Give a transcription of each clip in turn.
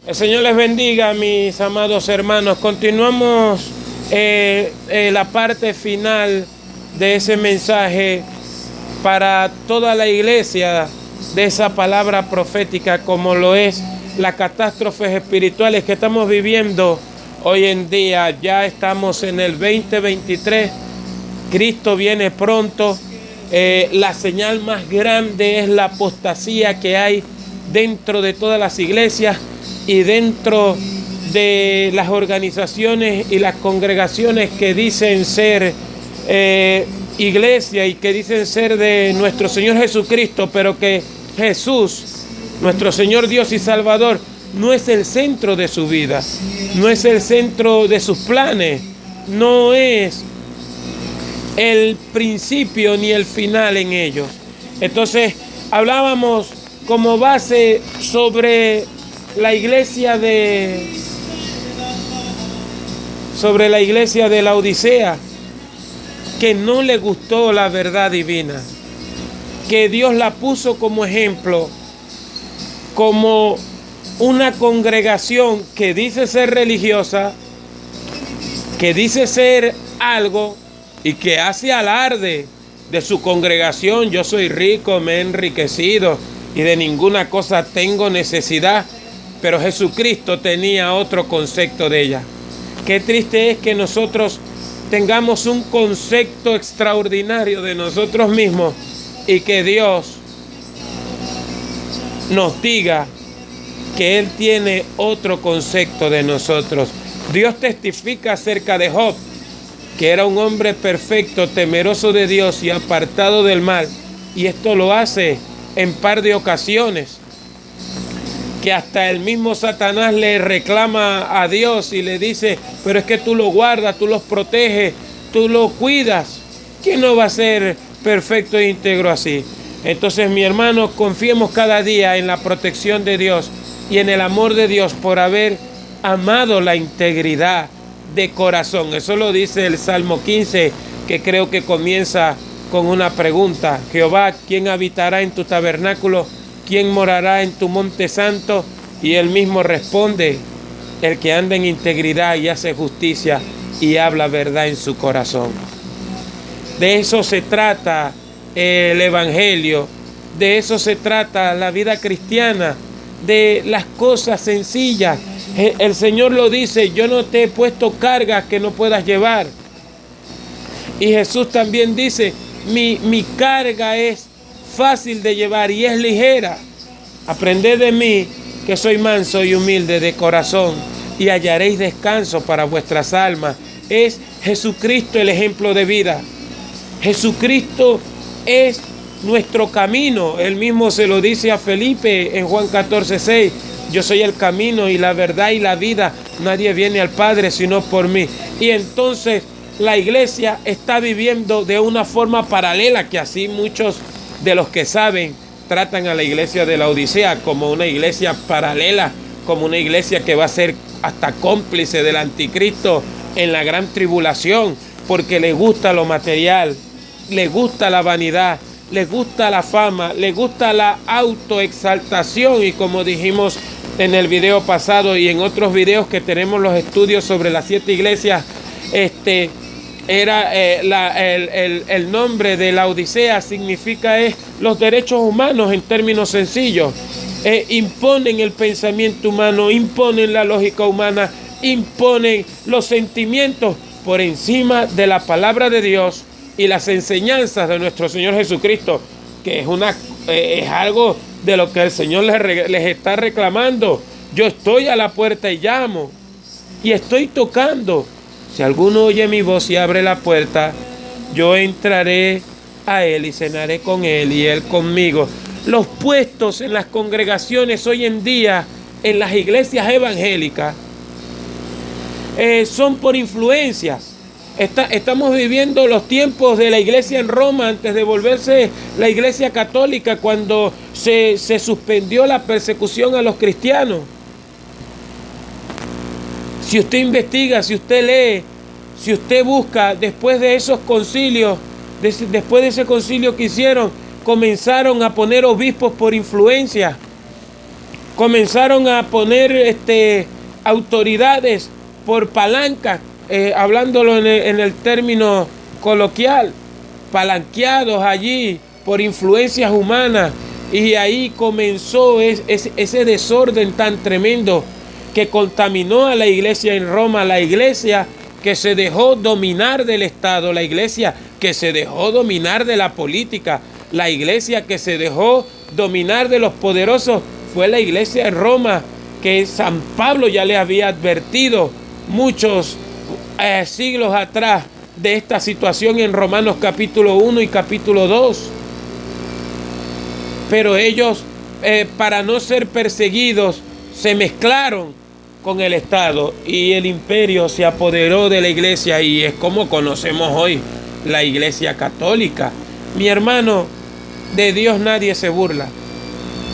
El Señor les bendiga, mis amados hermanos. Continuamos la parte final de ese mensaje para toda la iglesia, de esa palabra profética, como lo es las catástrofes espirituales que estamos viviendo hoy en día. Ya estamos en el 2023, Cristo viene pronto. La señal más grande es la apostasía que hay dentro de todas las iglesias y dentro de las organizaciones y las congregaciones que dicen ser iglesia y que dicen ser de nuestro Señor Jesucristo, pero que Jesús, nuestro Señor Dios y Salvador, no es el centro de su vida, no es el centro de sus planes, no es el principio ni el final en ellos. Entonces hablábamos como base sobre la iglesia de la Odisea, que no le gustó la verdad divina, que Dios la puso como ejemplo, como una congregación que dice ser religiosa, que dice ser algo y que hace alarde de su congregación. Yo soy rico, me he enriquecido y de ninguna cosa tengo necesidad. Pero Jesucristo tenía otro concepto de ella. Qué triste es que nosotros tengamos un concepto extraordinario de nosotros mismos y que Dios nos diga que Él tiene otro concepto de nosotros. Dios testifica acerca de Job, que era un hombre perfecto, temeroso de Dios y apartado del mal. Y esto lo hace en par de ocasiones, que hasta el mismo Satanás le reclama a Dios y le dice: pero es que tú lo guardas, tú los proteges, tú lo cuidas. ¿Quién no va a ser perfecto e íntegro así? Entonces, mi hermano, confiemos cada día en la protección de Dios y en el amor de Dios por haber amado la integridad de corazón. Eso lo dice el Salmo 15, que creo que comienza con una pregunta: Jehová, ¿quién habitará en tu tabernáculo? ¿Quién morará en tu monte santo? Y él mismo responde: el que anda en integridad y hace justicia y habla verdad en su corazón. De eso se trata el evangelio, de eso se trata la vida cristiana, de las cosas sencillas. El Señor lo dice: yo no te he puesto cargas que no puedas llevar. Y Jesús también dice: mi carga es fácil de llevar y es ligera. Aprended de mí, que soy manso y humilde de corazón, y hallaréis descanso para vuestras almas. Es Jesucristo el ejemplo de vida. Jesucristo es nuestro camino. Él mismo se lo dice a Felipe en Juan 14:6. Yo soy el camino y la verdad y la vida. Nadie viene al Padre sino por mí. Y entonces la iglesia está viviendo de una forma paralela, que así muchos de los que saben tratan a la iglesia de la Odisea como una iglesia paralela, como una iglesia que va a ser hasta cómplice del anticristo en la gran tribulación, porque le gusta lo material, le gusta la vanidad, le gusta la fama, le gusta la autoexaltación. Y como dijimos en el video pasado y en otros videos que tenemos los estudios sobre las 7 iglesias, era el nombre de la Odisea significa los derechos humanos en términos sencillos. Imponen el pensamiento humano, imponen la lógica humana, imponen los sentimientos por encima de la palabra de Dios y las enseñanzas de nuestro Señor Jesucristo, que es algo de lo que el Señor les está reclamando. Yo estoy a la puerta y llamo, y estoy tocando. Si alguno oye mi voz y abre la puerta, yo entraré a él y cenaré con él y él conmigo. Los puestos en las congregaciones hoy en día, en las iglesias evangélicas, son por influencias. Estamos viviendo los tiempos de la iglesia en Roma antes de volverse la iglesia católica, cuando se suspendió la persecución a los cristianos. Si usted investiga, si usted lee, si usted busca, después de esos concilios, después de ese concilio que hicieron, comenzaron a poner obispos por influencia. Comenzaron a poner autoridades por palanca, hablándolo en el término coloquial, palanqueados allí por influencias humanas, y ahí comenzó ese desorden tan tremendo que contaminó a la iglesia en Roma, la iglesia que se dejó dominar del Estado, la iglesia que se dejó dominar de la política, la iglesia que se dejó dominar de los poderosos, fue la iglesia de Roma, que San Pablo ya le había advertido muchos siglos atrás de esta situación en Romanos capítulo 1 y capítulo 2. Pero ellos, para no ser perseguidos, se mezclaron con el Estado y el imperio se apoderó de la iglesia, y es como conocemos hoy la iglesia católica. Mi hermano, de Dios nadie se burla.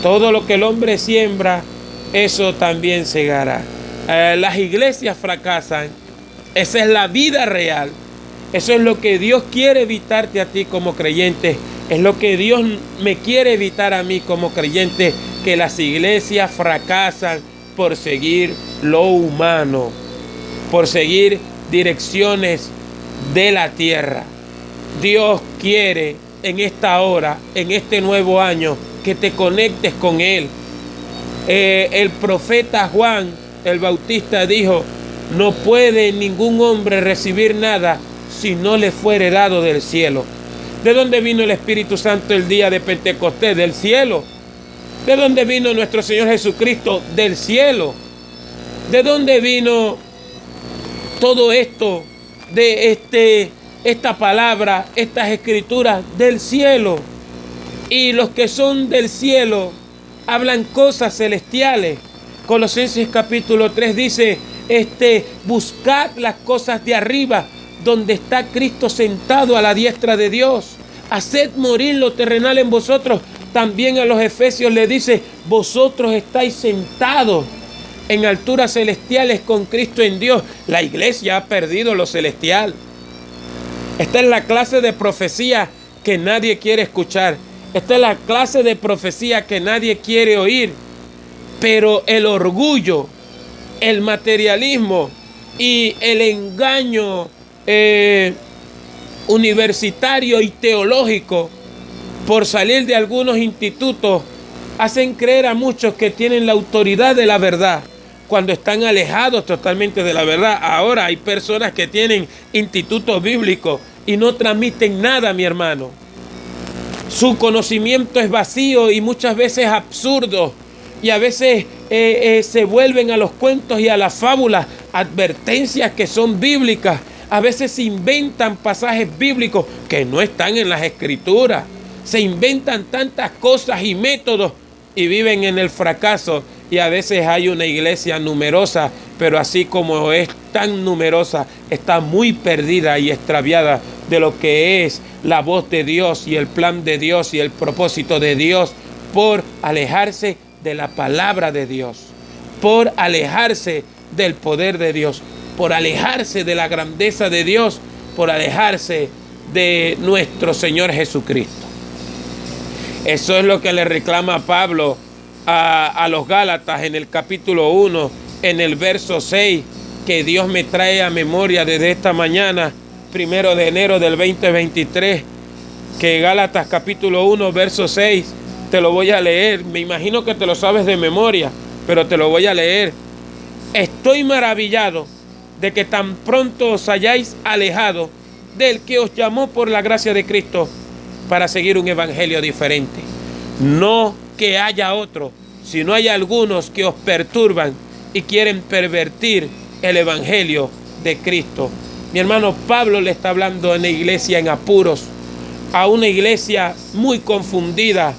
Todo lo que el hombre siembra, eso también segará. Las iglesias fracasan. Esa es la vida real. Eso es lo que Dios quiere evitarte a ti como creyente. Es lo que Dios me quiere evitar a mí como creyente, que las iglesias fracasan por seguir lo humano, por seguir direcciones de la tierra. Dios quiere en esta hora, en este nuevo año, que te conectes con Él. El profeta Juan el Bautista dijo: no puede ningún hombre recibir nada si no le fuere dado del cielo. ¿De dónde vino el Espíritu Santo el día de Pentecostés? Del cielo. ¿De dónde vino nuestro Señor Jesucristo? Del cielo. ¿De dónde vino todo esto de esta palabra, estas escrituras? Del cielo. Y los que son del cielo hablan cosas celestiales. Colosenses capítulo 3 dice, buscad las cosas de arriba, donde está Cristo sentado a la diestra de Dios. Haced morir lo terrenal en vosotros. También a los Efesios le dice, vosotros estáis sentados en alturas celestiales con Cristo en Dios. La iglesia ha perdido lo celestial. Esta es la clase de profecía que nadie quiere escuchar. Esta es la clase de profecía que nadie quiere oír. Pero el orgullo, el materialismo y el engaño universitario y teológico por salir de algunos institutos hacen creer a muchos que tienen la autoridad de la verdad cuando están alejados totalmente de la verdad. Ahora hay personas que tienen institutos bíblicos y no transmiten nada, mi hermano. Su conocimiento es vacío y muchas veces absurdo, y a veces se vuelven a los cuentos y a las fábulas, advertencias que son bíblicas. A veces se inventan pasajes bíblicos que no están en las escrituras. Se inventan tantas cosas y métodos y viven en el fracaso. Y a veces hay una iglesia numerosa, pero así como es tan numerosa, está muy perdida y extraviada de lo que es la voz de Dios y el plan de Dios y el propósito de Dios, por alejarse de la palabra de Dios, por alejarse del poder de Dios, por alejarse de la grandeza de Dios, por alejarse de nuestro Señor Jesucristo. Eso es lo que le reclama Pablo a los Gálatas en el capítulo 1, en el verso 6, que Dios me trae a memoria desde esta mañana, 1 de enero del 2023, que Gálatas capítulo 1, verso 6, te lo voy a leer. Me imagino que te lo sabes de memoria, pero te lo voy a leer. Estoy maravillado de que tan pronto os hayáis alejado del que os llamó por la gracia de Cristo para seguir un evangelio diferente. No que haya otro, sino hay algunos que os perturban y quieren pervertir el evangelio de Cristo. Mi hermano, Pablo le está hablando a una iglesia en apuros, a una iglesia muy confundida,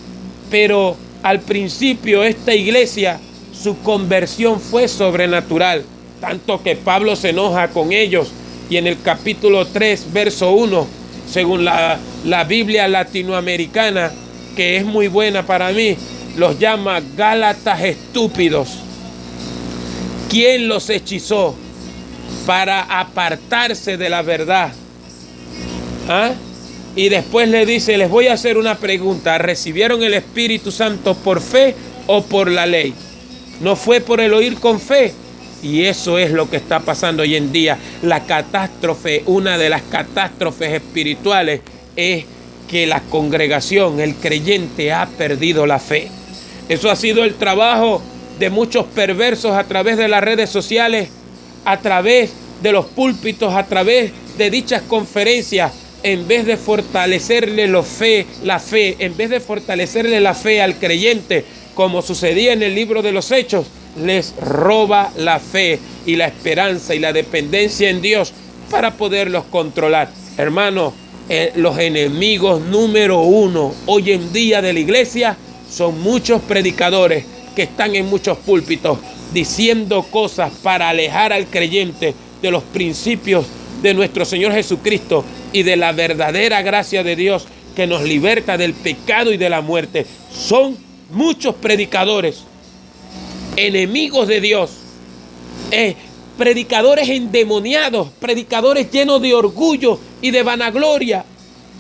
pero al principio esta iglesia, su conversión fue sobrenatural, tanto que Pablo se enoja con ellos, y en el capítulo 3, verso 1, según la Biblia latinoamericana, que es muy buena para mí, los llama Gálatas estúpidos. ¿Quién los hechizó para apartarse de la verdad? Y después le dice, les voy a hacer una pregunta. ¿Recibieron el Espíritu Santo por fe o por la ley? no fue por el oír con fe. Y eso es lo que está pasando hoy en día. La catástrofe, una de las catástrofes espirituales es que la congregación, el creyente, ha perdido la fe. Eso ha sido el trabajo de muchos perversos a través de las redes sociales, a través de los púlpitos, a través de dichas conferencias. En vez de fortalecerle la fe, en vez de fortalecerle la fe al creyente, como sucedía en el libro de los Hechos, les roba la fe y la esperanza y la dependencia en Dios para poderlos controlar. Hermanos, los enemigos número uno hoy en día de la iglesia son muchos predicadores que están en muchos púlpitos diciendo cosas para alejar al creyente de los principios de nuestro Señor Jesucristo y de la verdadera gracia de Dios que nos liberta del pecado y de la muerte. Son muchos predicadores, enemigos de Dios, predicadores endemoniados, predicadores llenos de orgullo y de vanagloria,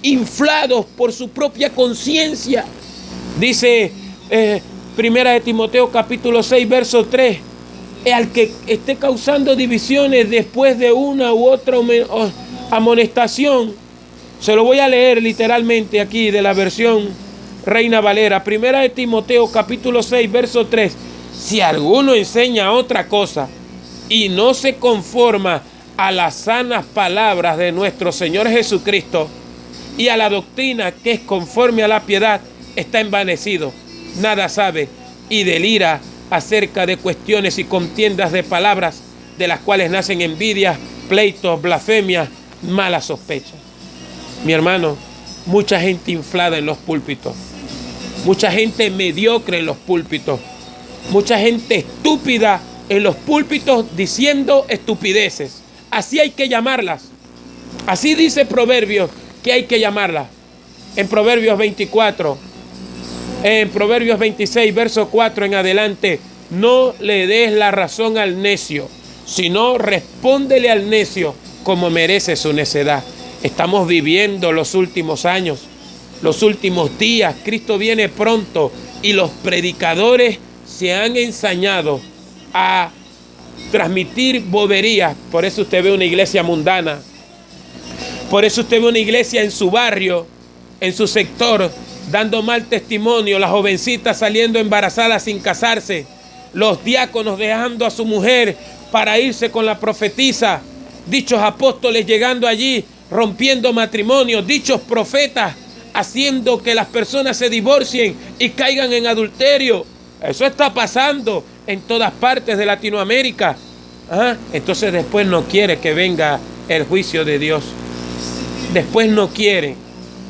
inflados por su propia conciencia. Dice Primera de Timoteo capítulo 6, verso 3, al que esté causando divisiones después de una u otra amonestación. Se lo voy a leer literalmente aquí de la versión Reina Valera. Primera de Timoteo capítulo 6, verso 3. Si alguno enseña otra cosa y no se conforma a las sanas palabras de nuestro Señor Jesucristo y a la doctrina que es conforme a la piedad, está envanecido, nada sabe y delira acerca de cuestiones y contiendas de palabras, de las cuales nacen envidias, pleitos, blasfemias, malas sospechas. Mi hermano, mucha gente inflada en los púlpitos, mucha gente mediocre en los púlpitos, mucha gente estúpida en los púlpitos diciendo estupideces. Así hay que llamarlas. Así dice Proverbios que hay que llamarlas. En Proverbios 24, en Proverbios 26, verso 4 en adelante, no le des la razón al necio, sino respóndele al necio como merece su necedad. Estamos viviendo los últimos años, los últimos días. Cristo viene pronto y los predicadores se han ensañado a transmitir boberías. Por eso usted ve una iglesia mundana. Por eso usted ve una iglesia en su barrio, en su sector, dando mal testimonio, las jovencitas saliendo embarazadas sin casarse, los diáconos dejando a su mujer para irse con la profetisa, dichos apóstoles llegando allí, rompiendo matrimonios, dichos profetas haciendo que las personas se divorcien y caigan en adulterio. Eso está pasando en todas partes de Latinoamérica. Entonces después no quiere que venga el juicio de Dios. Después no quiere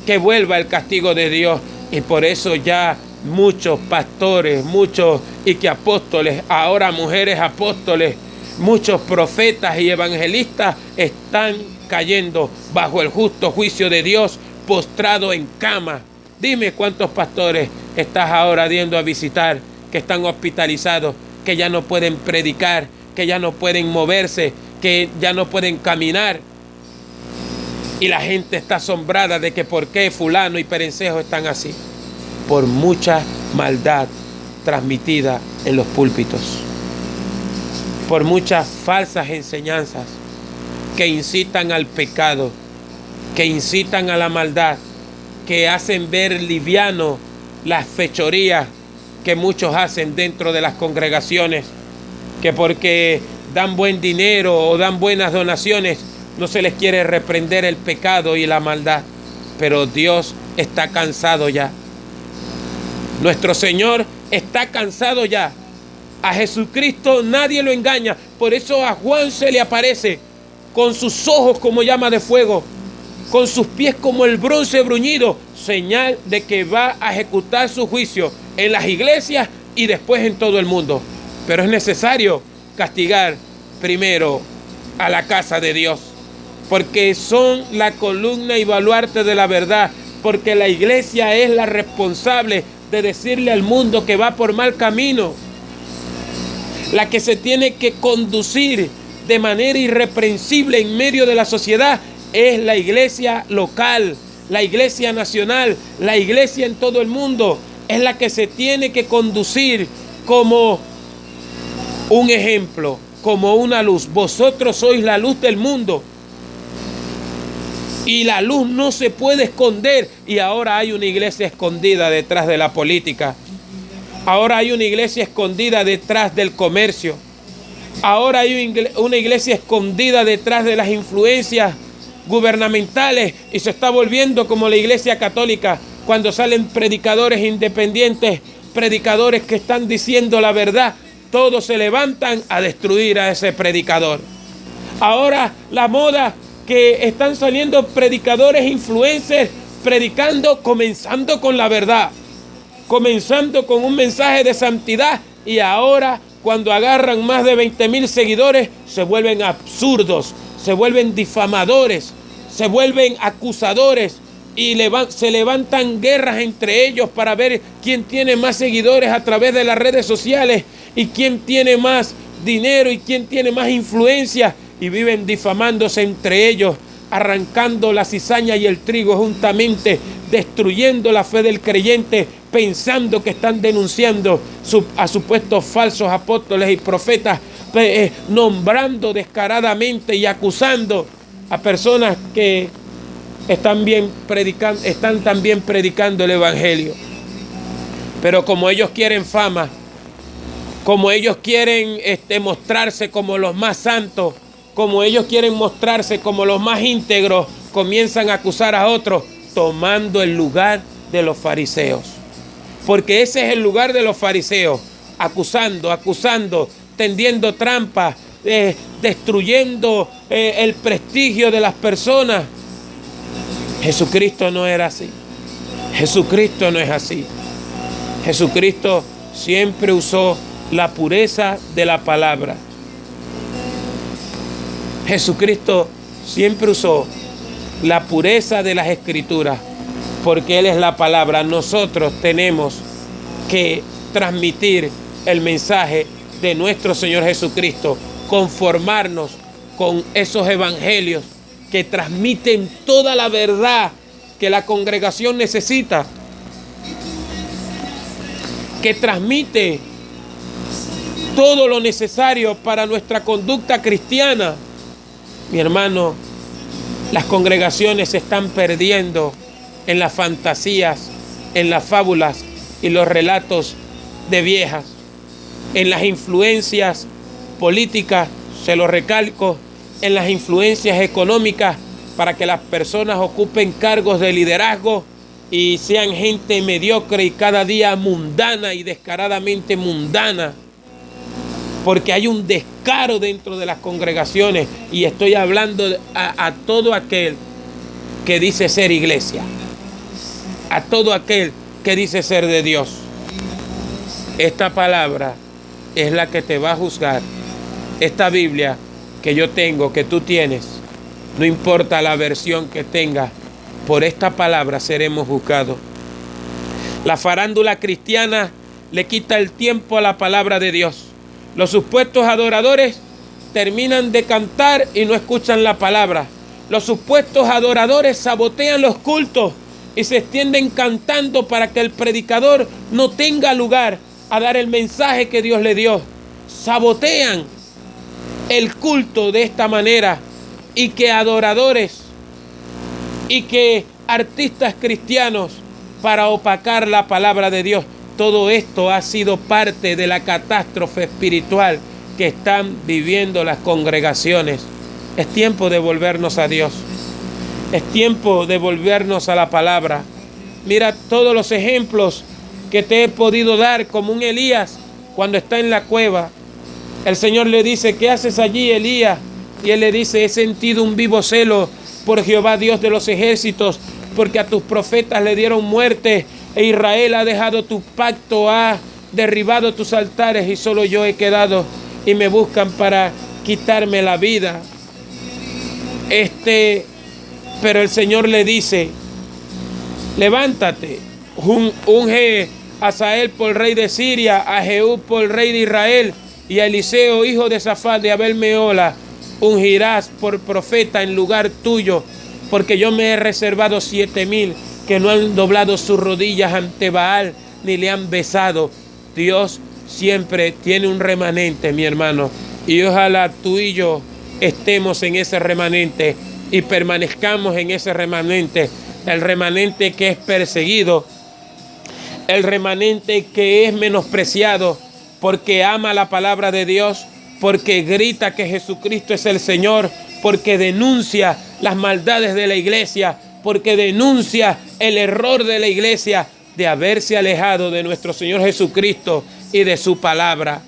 que vuelva el castigo de Dios. Y por eso ya muchos pastores, muchos y que apóstoles, ahora mujeres apóstoles, muchos profetas y evangelistas están cayendo bajo el justo juicio de Dios, postrado en cama. Dime cuántos pastores estás ahora yendo a visitar que están hospitalizados, que ya no pueden predicar, que ya no pueden moverse, que ya no pueden caminar. Y la gente está asombrada de que por qué fulano y perencejo están así. Por mucha maldad transmitida en los púlpitos. Por muchas falsas enseñanzas que incitan al pecado, que incitan a la maldad, que hacen ver liviano las fechorías que muchos hacen dentro de las congregaciones, que porque dan buen dinero o dan buenas donaciones, no se les quiere reprender el pecado y la maldad. Pero Dios está cansado ya. Nuestro Señor está cansado ya. A Jesucristo nadie lo engaña. Por eso a Juan se le aparece con sus ojos como llama de fuego, con sus pies como el bronce bruñido, señal de que va a ejecutar su juicio en las iglesias y después en todo el mundo. Pero es necesario castigar primero a la casa de Dios, porque son la columna y baluarte de la verdad, porque la iglesia es la responsable de decirle al mundo que va por mal camino, la que se tiene que conducir de manera irreprensible en medio de la sociedad es la iglesia local, la iglesia nacional, la iglesia en todo el mundo. Es la que se tiene que conducir como un ejemplo, como una luz. Vosotros sois la luz del mundo. Y la luz no se puede esconder. Y ahora hay una iglesia escondida detrás de la política. Ahora hay una iglesia escondida detrás del comercio. Ahora hay una iglesia escondida detrás de las influencias gubernamentales y se está volviendo como la iglesia católica cuando salen predicadores independientes, predicadores que están diciendo la verdad. Todos se levantan a destruir a ese predicador. Ahora la moda que están saliendo predicadores influencers predicando, comenzando con la verdad, comenzando con un mensaje de santidad, y ahora cuando agarran más de 20,000 seguidores se vuelven absurdos, se vuelven difamadores, se vuelven acusadores y se levantan guerras entre ellos para ver quién tiene más seguidores a través de las redes sociales y quién tiene más dinero y quién tiene más influencia, y viven difamándose entre ellos, arrancando la cizaña y el trigo juntamente, destruyendo la fe del creyente, pensando que están denunciando a supuestos falsos apóstoles y profetas, nombrando descaradamente y acusando a personas que están también predicando el evangelio. Pero como ellos quieren fama, como ellos quieren mostrarse como los más santos, como ellos quieren mostrarse como los más íntegros, comienzan a acusar a otros, tomando el lugar de los fariseos. Porque ese es el lugar de los fariseos, acusando, tendiendo trampas, destruyendo el prestigio de las personas. Jesucristo no era así. Jesucristo no es así. Jesucristo siempre usó la pureza de la palabra. Jesucristo siempre usó la pureza de las Escrituras, porque Él es la palabra. Nosotros tenemos que transmitir el mensaje de nuestro Señor Jesucristo, conformarnos con esos evangelios que transmiten toda la verdad que la congregación necesita, que transmite todo lo necesario para nuestra conducta cristiana. Mi hermano, las congregaciones se están perdiendo en las fantasías, en las fábulas y los relatos de viejas, en las influencias políticas, se lo recalco, en las influencias económicas para que las personas ocupen cargos de liderazgo y sean gente mediocre y cada día mundana y descaradamente mundana. Porque hay un descaro dentro de las congregaciones, y estoy hablando a todo aquel que dice ser iglesia, a todo aquel que dice ser de Dios. Esta palabra es la que te va a juzgar. Esta Biblia que yo tengo, que tú tienes, no importa la versión que tengas, por esta palabra seremos juzgados. La farándula cristiana le quita el tiempo a la palabra de Dios. Los supuestos adoradores terminan de cantar y no escuchan la palabra. Los supuestos adoradores sabotean los cultos y se extienden cantando para que el predicador no tenga lugar a dar el mensaje que Dios le dio. Sabotean el culto de esta manera, y que adoradores y que artistas cristianos, para opacar la palabra de Dios. Todo esto ha sido parte de la catástrofe espiritual que están viviendo las congregaciones. Es tiempo de volvernos a Dios. Es tiempo de volvernos a la palabra. Mira todos los ejemplos que te he podido dar, como un Elías cuando está en la cueva. El Señor le dice: ¿qué haces allí, Elías? Y él le dice: he sentido un vivo celo por Jehová, Dios de los ejércitos, porque a tus profetas le dieron muerte, e Israel ha dejado tu pacto, ha derribado tus altares, y solo yo he quedado, y me buscan para quitarme la vida. Pero el Señor le dice: levántate, unge a Hazael por rey de Siria, a Jehú por rey de Israel, y a Eliseo, hijo de Safat de Abel Meola, ungirás por profeta en lugar tuyo, porque yo me he reservado 7,000 que no han doblado sus rodillas ante Baal, ni le han besado. Dios siempre tiene un remanente, mi hermano. Y ojalá tú y yo estemos en ese remanente y permanezcamos en ese remanente. El remanente que es perseguido, el remanente que es menospreciado porque ama la palabra de Dios, porque grita que Jesucristo es el Señor, porque denuncia las maldades de la iglesia, porque denuncia el error de la iglesia de haberse alejado de nuestro Señor Jesucristo y de su palabra.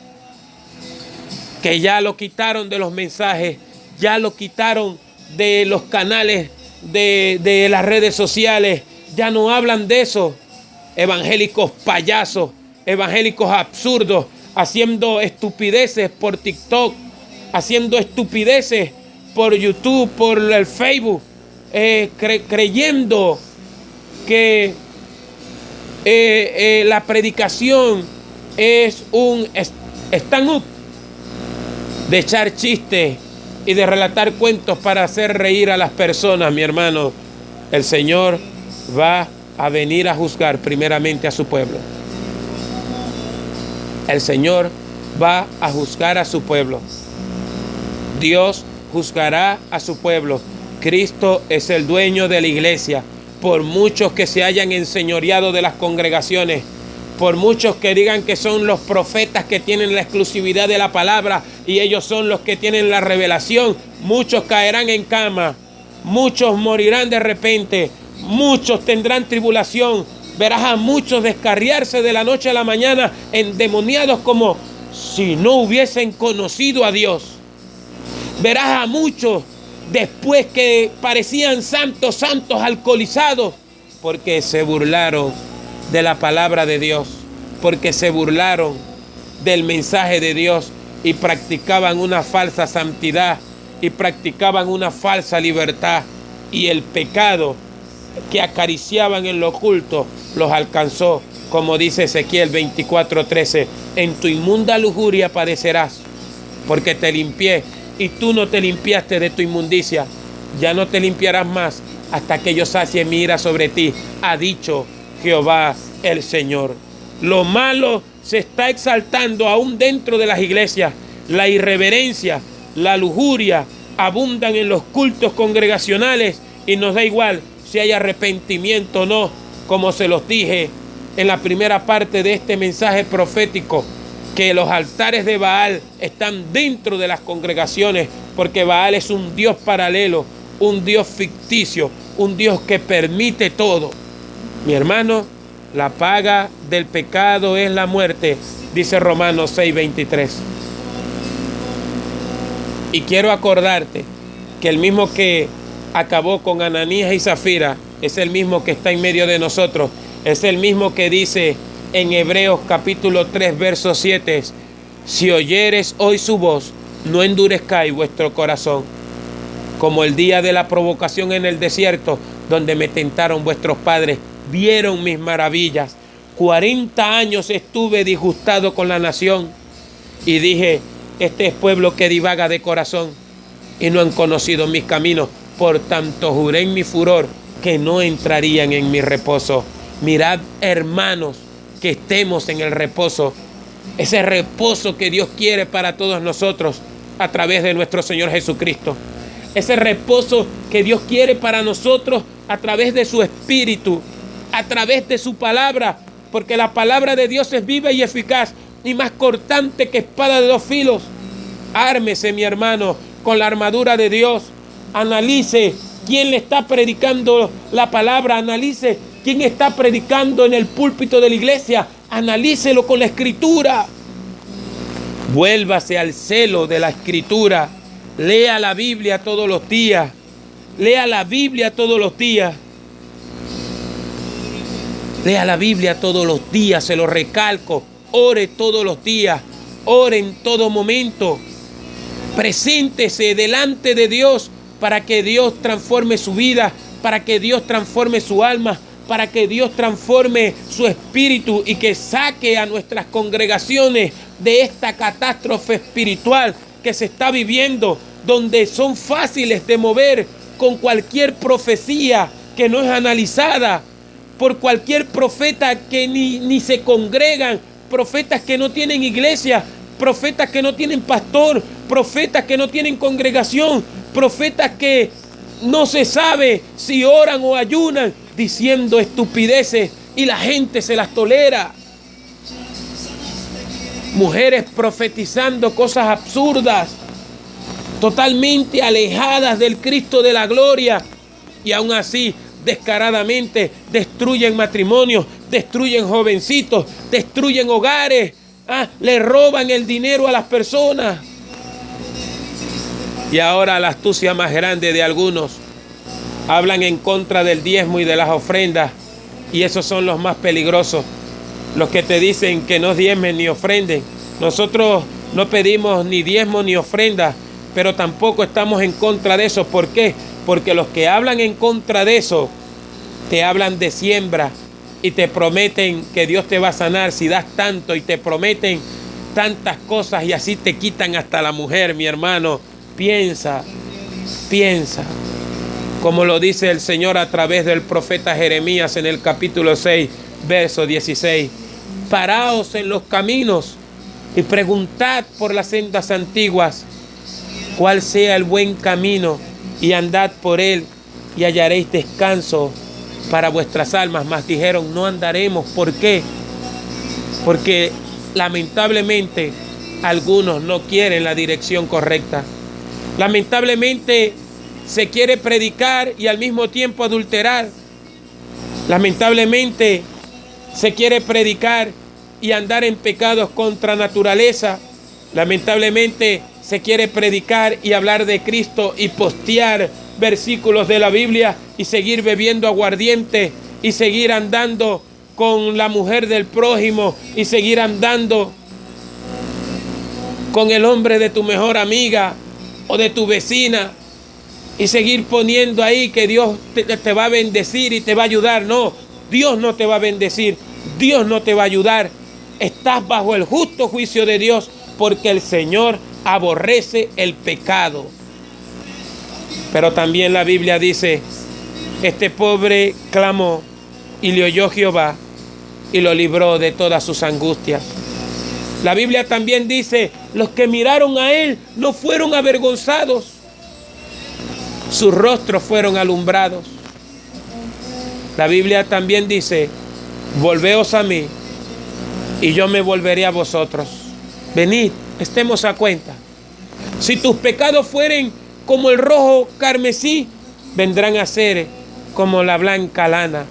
Que ya lo quitaron de los mensajes, ya lo quitaron de los canales de las redes sociales, ya no hablan de eso. Evangélicos payasos, evangélicos absurdos, haciendo estupideces por TikTok, haciendo estupideces por YouTube, por el Facebook, creyendo que la predicación es un stand-up de echar chistes y de relatar cuentos para hacer reír a las personas, mi hermano. El Señor va a venir a juzgar primeramente a su pueblo. El Señor va a juzgar a su pueblo. Dios juzgará a su pueblo. Cristo es el dueño de la iglesia. Por muchos que se hayan enseñoreado de las congregaciones, por muchos que digan que son los profetas que tienen la exclusividad de la palabra y ellos son los que tienen la revelación, muchos caerán en cama, muchos morirán de repente, muchos tendrán tribulación. Verás a muchos descarriarse de la noche a la mañana endemoniados como si no hubiesen conocido a Dios. Verás a muchos después que parecían santos alcoholizados porque se burlaron de la palabra de Dios, porque se burlaron del mensaje de Dios y practicaban una falsa santidad y practicaban una falsa libertad, y el pecado que acariciaban en lo oculto los alcanzó, como dice Ezequiel 24:13: en tu inmunda lujuria padecerás, porque te limpié y tú no te limpiaste de tu inmundicia. Ya no te limpiarás más hasta que yo sacie mi ira sobre ti, ha dicho Jehová el Señor. Lo malo se está exaltando aún dentro de las iglesias. La irreverencia, la lujuria abundan en los cultos congregacionales y nos da igual si hay arrepentimiento o no, como se los dije en la primera parte de este mensaje profético, que los altares de Baal están dentro de las congregaciones, porque Baal es un dios paralelo, un dios ficticio, un dios que permite todo. Mi hermano, la paga del pecado es la muerte, dice Romanos 6:23. Y quiero acordarte que el mismo que acabó con Ananías y Zafira es el mismo que está en medio de nosotros, es el mismo que dice en Hebreos capítulo 3, verso 7: si oyeres hoy su voz, no endurezcáis vuestro corazón, como el día de la provocación en el desierto, donde me tentaron vuestros padres, vieron mis maravillas. 40 años estuve disgustado con la nación y dije: este es pueblo que divaga de corazón y no han conocido mis caminos. Por tanto juré en mi furor que no entrarían en mi reposo. Mirad, hermanos, que estemos en el reposo, ese reposo que Dios quiere para todos nosotros a través de nuestro Señor Jesucristo, ese reposo que Dios quiere para nosotros a través de su Espíritu, a través de su palabra, porque la palabra de Dios es viva y eficaz y más cortante que espada de dos filos. Ármese, mi hermano, con la armadura de Dios. Analice quién le está predicando la palabra, analice quién está predicando en el púlpito de la iglesia, analícelo con la Escritura. Vuélvase al celo de la Escritura, lea la Biblia todos los días, lea la Biblia todos los días. Lea la Biblia todos los días, se lo recalco. Ore todos los días, ore en todo momento. Preséntese delante de Dios para que Dios transforme su vida, para que Dios transforme su alma, para que Dios transforme su espíritu y que saque a nuestras congregaciones de esta catástrofe espiritual que se está viviendo, donde son fáciles de mover con cualquier profecía que no es analizada, por cualquier profeta que ni se congregan, profetas que no tienen iglesia, profetas que no tienen pastor, profetas que no tienen congregación, profetas que no se sabe si oran o ayunan, diciendo estupideces y la gente se las tolera. Mujeres profetizando cosas absurdas, totalmente alejadas del Cristo de la gloria, y aún así descaradamente destruyen matrimonios, destruyen jovencitos, destruyen hogares, le roban el dinero a las personas. Y ahora la astucia más grande de algunos, hablan en contra del diezmo y de las ofrendas, y esos son los más peligrosos, los que te dicen que no diezmen ni ofrenden. Nosotros no pedimos ni diezmo ni ofrenda, pero tampoco estamos en contra de eso. ¿Por qué? Porque los que hablan en contra de eso te hablan de siembra y te prometen que Dios te va a sanar si das tanto, y te prometen tantas cosas, y así te quitan hasta la mujer. Mi hermano, piensa, como lo dice el Señor a través del profeta Jeremías en el capítulo 6, verso 16. Paraos en los caminos y preguntad por las sendas antiguas cuál sea el buen camino, y andad por él y hallaréis descanso para vuestras almas. Mas dijeron, no andaremos. ¿Por qué? Porque lamentablemente algunos no quieren la dirección correcta. Lamentablemente se quiere predicar y al mismo tiempo adulterar. Lamentablemente se quiere predicar y andar en pecados contra naturaleza. Lamentablemente se quiere predicar y hablar de Cristo y postear versículos de la Biblia y seguir bebiendo aguardiente y seguir andando con la mujer del prójimo y seguir andando con el hombre de tu mejor amiga o de tu vecina y seguir poniendo ahí que Dios te va a bendecir y te va a ayudar. No, Dios no te va a bendecir, Dios no te va a ayudar. Estás bajo el justo juicio de Dios, porque el Señor aborrece el pecado. Pero también la Biblia dice, este pobre clamó y le oyó Jehová y lo libró de todas sus angustias. La Biblia también dice, los que miraron a él no fueron avergonzados, sus rostros fueron alumbrados. La Biblia también dice, volveos a mí y yo me volveré a vosotros. Venid, estemos a cuenta. Si tus pecados fueren como el rojo carmesí, vendrán a ser como la blanca lana.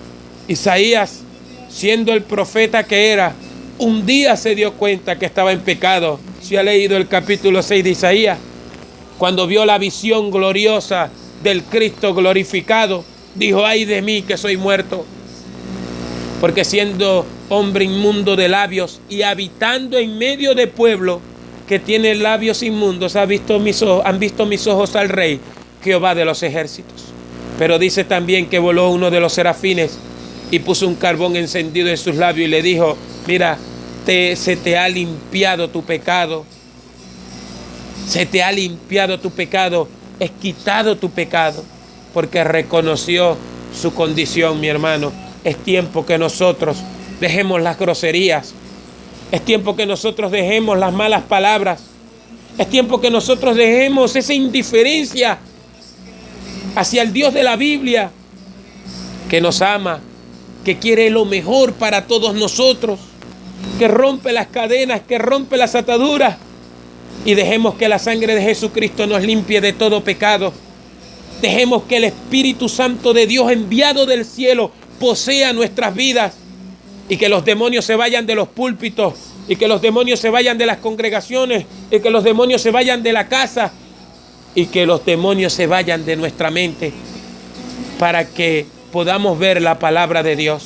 Isaías, siendo el profeta que era, un día se dio cuenta que estaba en pecado. Si ha leído el capítulo 6 de Isaías, cuando vio la visión gloriosa del Cristo glorificado, dijo, ay de mí que soy muerto, porque siendo hombre inmundo de labios y habitando en medio de pueblo que tiene labios inmundos, han visto mis ojos al Rey, Jehová de los ejércitos. Pero dice también que voló uno de los serafines y puso un carbón encendido en sus labios y le dijo, mira, se te ha limpiado tu pecado, se te ha limpiado tu pecado, es quitado tu pecado, porque reconoció su condición. Mi hermano, es tiempo que nosotros dejemos las groserías, es tiempo que nosotros dejemos las malas palabras, es tiempo que nosotros dejemos esa indiferencia hacia el Dios de la Biblia, que nos ama, que quiere lo mejor para todos nosotros, que rompe las cadenas, que rompe las ataduras, y dejemos que la sangre de Jesucristo nos limpie de todo pecado. Dejemos que el Espíritu Santo de Dios enviado del cielo posea nuestras vidas, y que los demonios se vayan de los púlpitos, y que los demonios se vayan de las congregaciones, y que los demonios se vayan de la casa, y que los demonios se vayan de nuestra mente, para que podamos ver la palabra de Dios.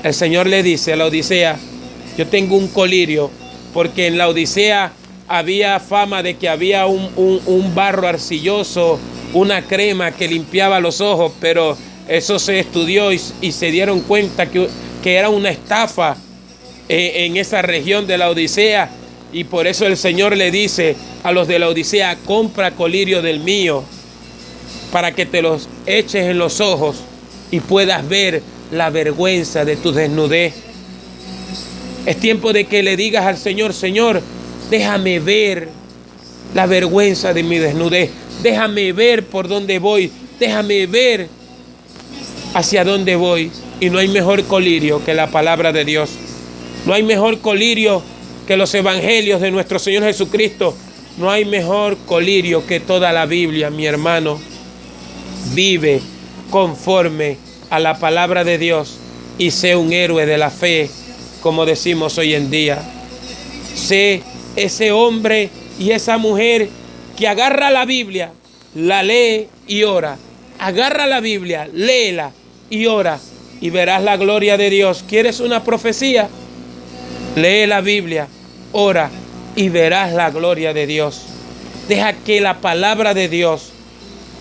El Señor le dice a la Odisea, yo tengo un colirio, porque en la Odisea había fama de que había un barro arcilloso, una crema que limpiaba los ojos, pero eso se estudió y se dieron cuenta que era una estafa en esa región de la Odisea, y por eso el Señor le dice a los de la Odisea, compra colirio del mío para que te los eches en los ojos y puedas ver la vergüenza de tu desnudez. Es tiempo de que le digas al Señor: Señor, déjame ver la vergüenza de mi desnudez. Déjame ver por dónde voy. Déjame ver hacia dónde voy. Y no hay mejor colirio que la palabra de Dios. No hay mejor colirio que los evangelios de nuestro Señor Jesucristo. No hay mejor colirio que toda la Biblia, mi hermano. Vive conforme a la palabra de Dios y sé un héroe de la fe, como decimos hoy en día. Sé ese hombre y esa mujer que agarra la Biblia, la lee y ora. Agarra la Biblia, léela y ora y verás la gloria de Dios. ¿Quieres una profecía? Lee la Biblia, ora y verás la gloria de Dios. Deja que la palabra de Dios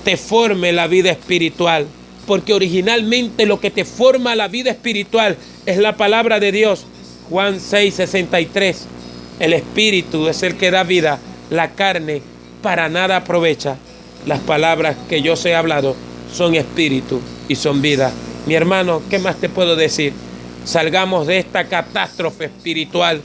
te forme la vida espiritual, porque originalmente lo que te forma la vida espiritual es la palabra de Dios. Juan 6:63. El espíritu es el que da vida, la carne para nada aprovecha. Las palabras que yo os he hablado son espíritu y son vida. Mi hermano, ¿qué más te puedo decir? Salgamos de esta catástrofe espiritual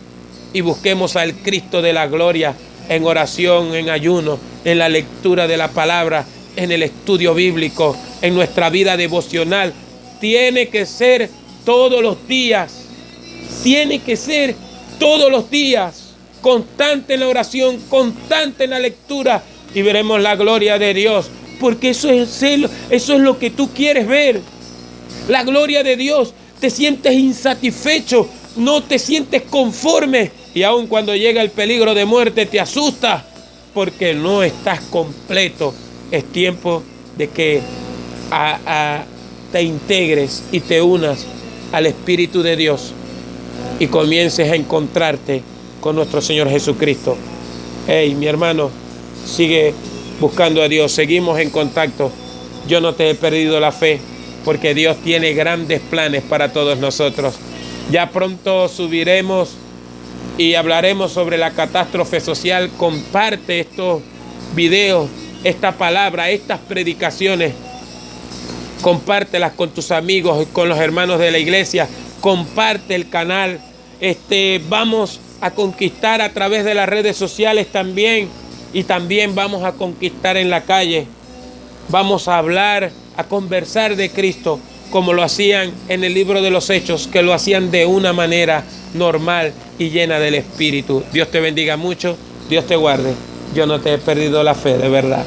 y busquemos al Cristo de la gloria en oración, en ayuno, en la lectura de la palabra, en el estudio bíblico, en nuestra vida devocional. Tiene que ser todos los días. Tiene que ser todos los días. Constante en la oración, constante en la lectura y veremos la gloria de Dios. Porque eso es lo que tú quieres ver. La gloria de Dios. Te sientes insatisfecho, no te sientes conforme. Y aun cuando llega el peligro de muerte te asustas porque no estás completo. Es tiempo de que te integres y te unas al Espíritu de Dios y comiences a encontrarte con nuestro Señor Jesucristo. Hey, mi hermano, sigue buscando a Dios. Seguimos en contacto. Yo no te he perdido la fe, porque Dios tiene grandes planes para todos nosotros. Ya pronto subiremos y hablaremos sobre la catástrofe social. Comparte estos videos, esta palabra, estas predicaciones. Compártelas con tus amigos, con los hermanos de la iglesia. Comparte el canal. Vamos a conquistar a través de las redes sociales también. Y también vamos a conquistar en la calle. Vamos a hablar, a conversar de Cristo, como lo hacían en el libro de los Hechos, que lo hacían de una manera normal y llena del Espíritu. Dios te bendiga mucho, Dios te guarde. Yo no te he perdido la fe, de verdad.